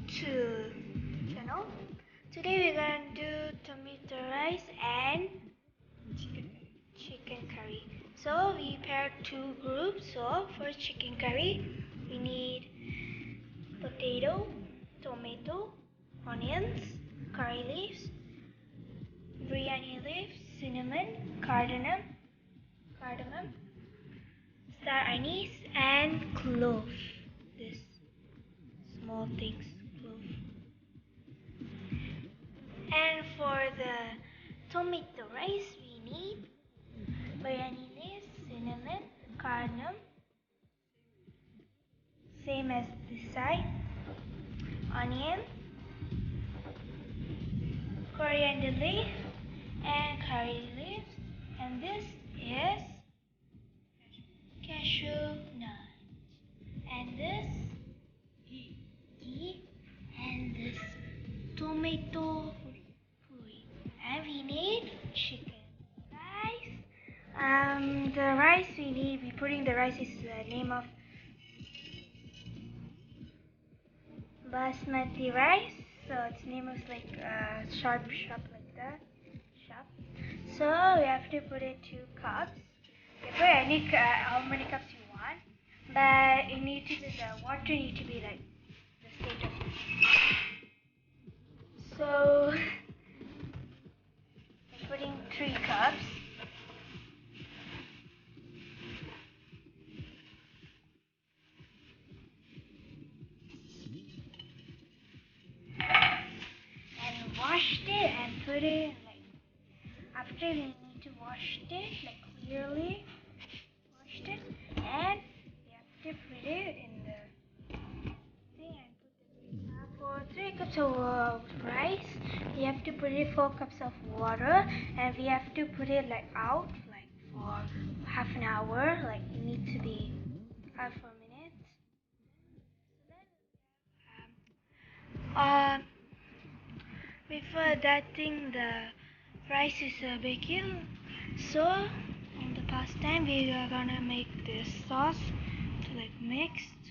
to channel. Today we're gonna do tomato rice and chicken curry. So we paired two groups. So for chicken curry, we need potato, tomato, onions, curry leaves, biryani leaves, cinnamon, cardamom, star anise, and clove. This small things, clove. And for the tomato rice, we need biryani leaves, cinnamon, cardamom, same as this side, onion, coriander leaf, and curry leaves. And this is cashew nut. And this ghee, and this tomato puree. And we need chicken. The rice we're putting the rice is the name of basmati rice. So its name is like sharp like that. Sharp. So we have to put it 2 cups. You put any how many cups you want, but the water need to be like the state of. So I'm putting 3 cups. And washed it and put it like after we need to wash it like clearly washed it, and we have to put it in the thing and put for 3 cups of rice we have to put it 4 cups of water, and we have to put it like out like for half an hour, like it needs to be half a minute. Um, Before that thing, the rice is baking. So, in the past time, we are gonna make this sauce to like mixed.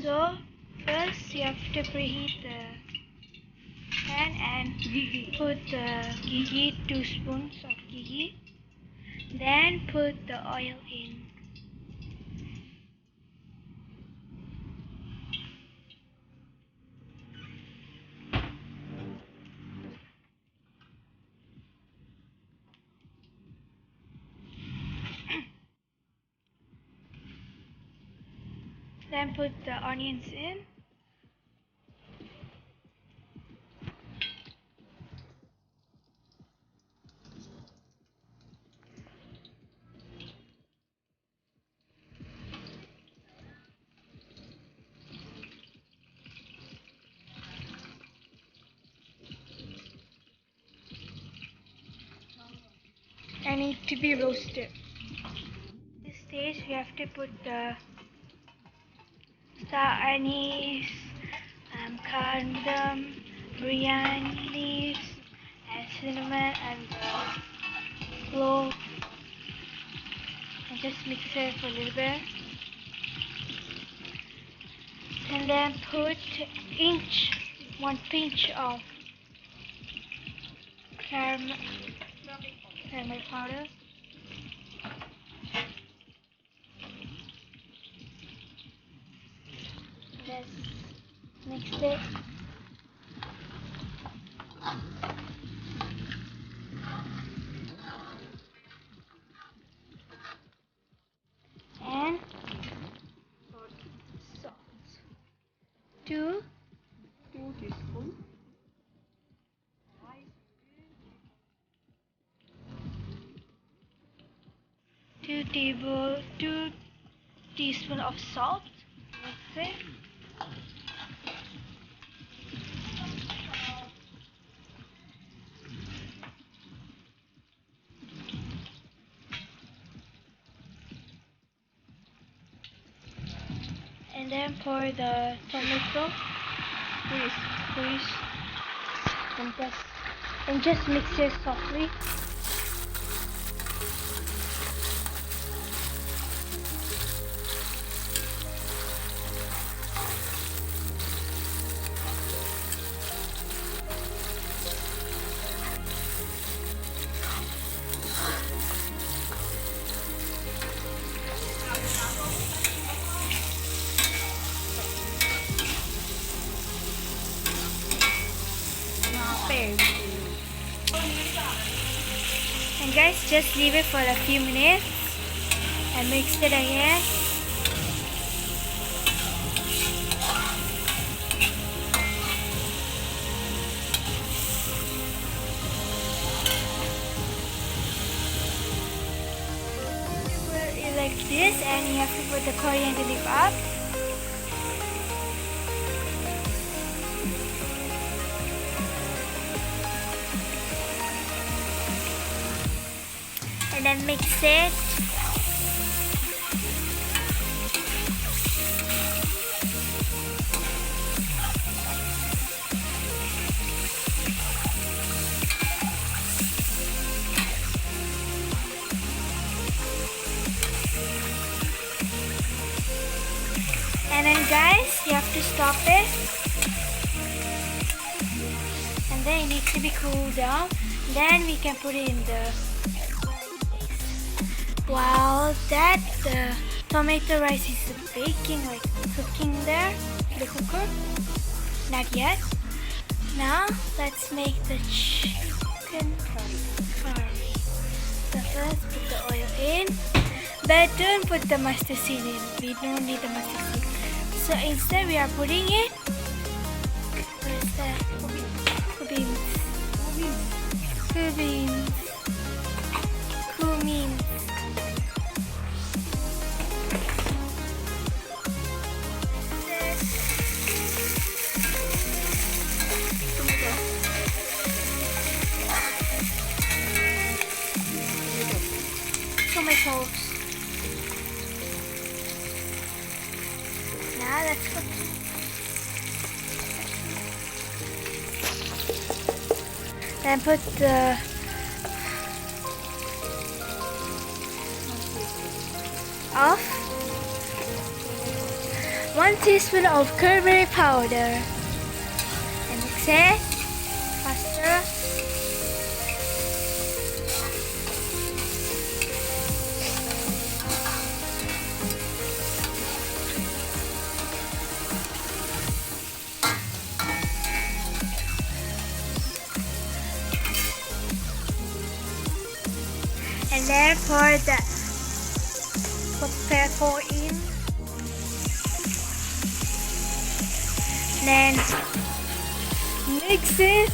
So, first you have to preheat the pan and put the ghee, 2 spoons of ghee. Then put the oil in. Then put the onions in. And need to be roasted. This stage, you have to put the star anise, cardamom, biryani leaves, and cinnamon, and clove, and just mix it for a little bit. And then put 1 pinch of caramel powder. Just mix it. And salt. 2 teaspoons. 2 teaspoons of salt. Mix it. And then pour the tomato paste and just mix it softly. guys, just leave it for a few minutes and mix it again. Put it like this, and you have to put the coriander leaf up. And then mix it. And then guys, you have to stop it. And then it needs to be cooled down. Then we can put it in the while that the tomato rice is baking, like cooking there, the cooker. Not yet. Now let's make the chicken curry. So first put the oil in, but don't put the mustard seed in. We don't need the mustard seed. So instead we are putting it. Where's that? Cumin. Tomatoes. Now let's put then put the of 1 teaspoon of curry powder and mix it faster. And then pour the pepper in. Then mix it.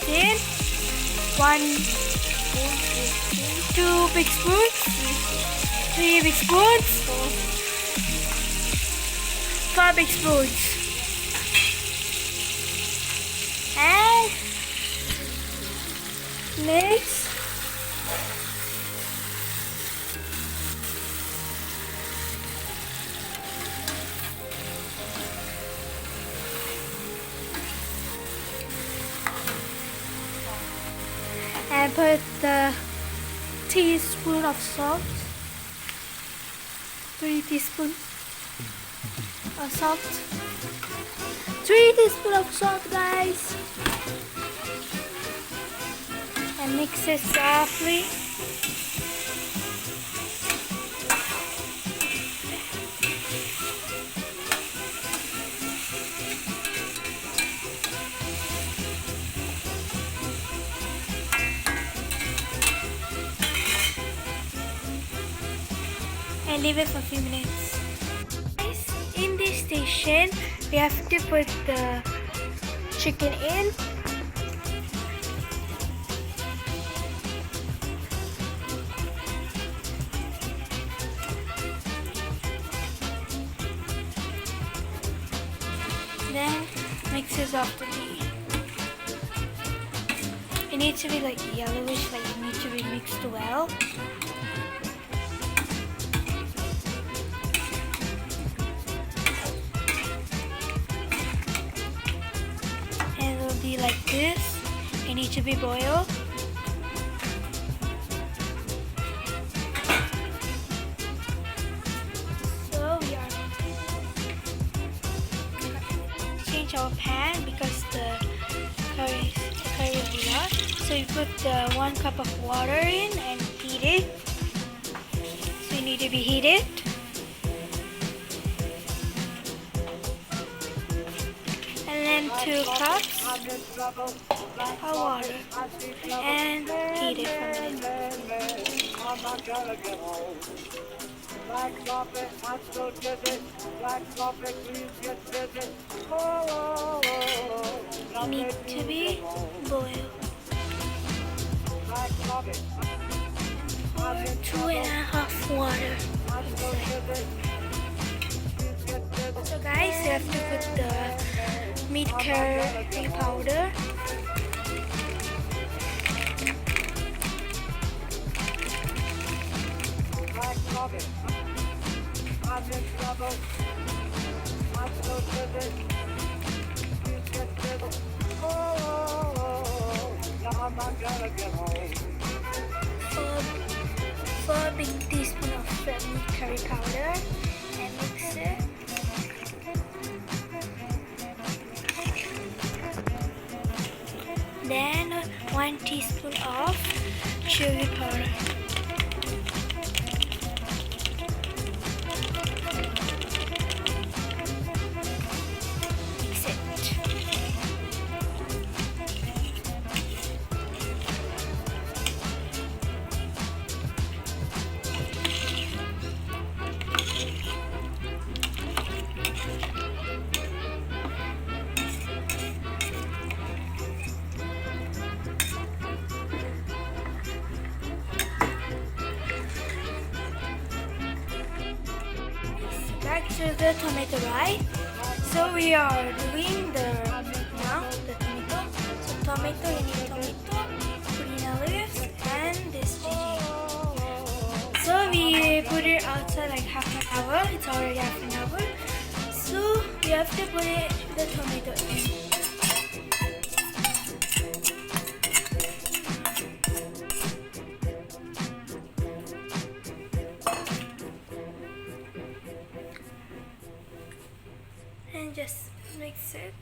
In 1, 2 big spoons, 3 big spoons, 4 big spoons, and mix. And put the teaspoon of salt, 3 teaspoons of salt, 3 teaspoons of salt, guys, and mix it softly. And leave it for a few minutes. In this station, we have to put the chicken in. Then mix it softly. It needs to be like yellowish, like it needs to be mixed well. Like this, it needs to be boiled. So we are our pan because the curry will be hot. So you put the 1 cup of water in and heat it. So you need to be heated. And then 2 cups of water and heat it for a minute. Black coffee, not so dizzy. Black coffee, please get busy. You need to be boiled. Black coffee. Pour 2.5 water. So guys, you have to put the meat curry powder. Black coffee. I'm in trouble. I'm so dizzy. Please get busy. Now I'm not gonna get home. 4 big teaspoons of meat curry powder and mix it. Then 1 teaspoon of chili powder. Mix it. Back to the tomato, right? So we are doing the tomato. So tomato, you need tomato, purina leaves, and this Gigi. So we put it outside like half an hour. It's already half an hour. So we have to put the tomato in. And just mix it.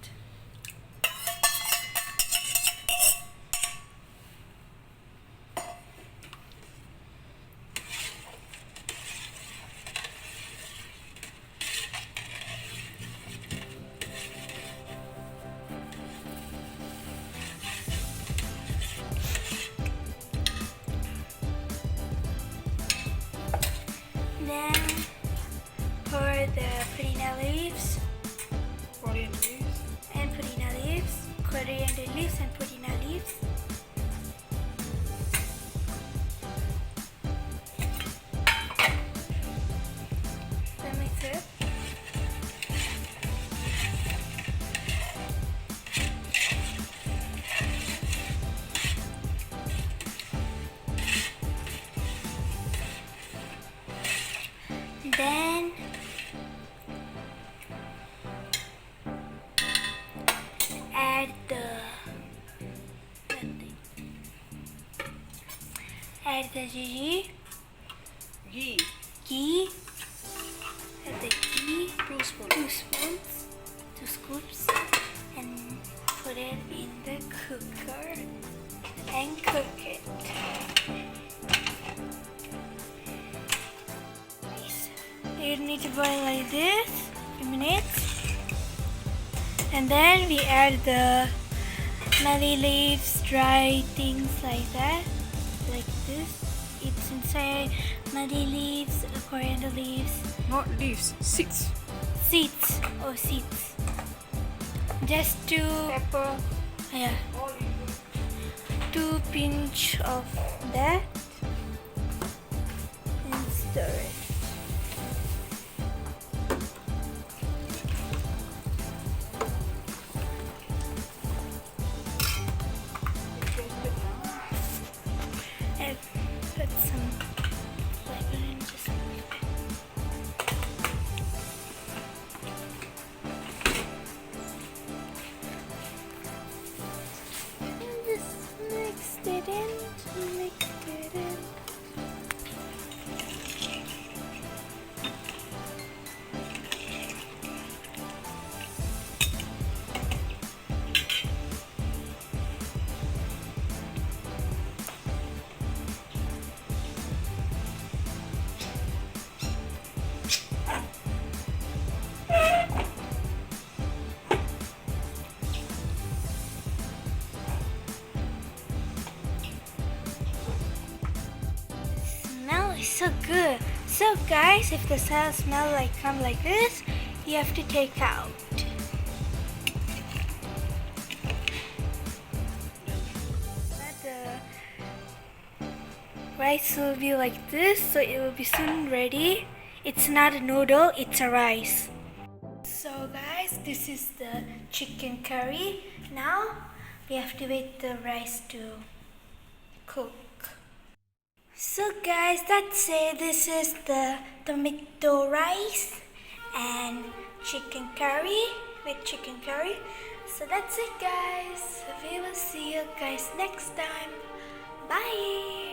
Then pour the purina leaves. And purina leaves, coriander leaves and purina leaves. Then mix it. Then add the ghee. Add the ghee. 2 spoons. 2 scoops. And put it in the cooker and cook it. You need to boil like this a few minutes. And then we add the melon leaves, dry things like that. Like this. It's inside melon leaves, coriander leaves. Not leaves, seeds. Seeds. Oh, seeds. Just 2 Pepper. Yeah. 2 pinch of that. And stir it. And put some flavor in just a little bit. And just mixed it in. Mixed it It's so good. So guys, if the smell like come like this, you have to take out. The rice will be like this, so it will be soon ready. It's not a noodle, it's a rice. So guys, this is the chicken curry. Now we have to wait the rice to cook. So guys, that's it. This is the tomato rice and chicken curry with chicken curry. So that's it guys. We will see you guys next time. Bye.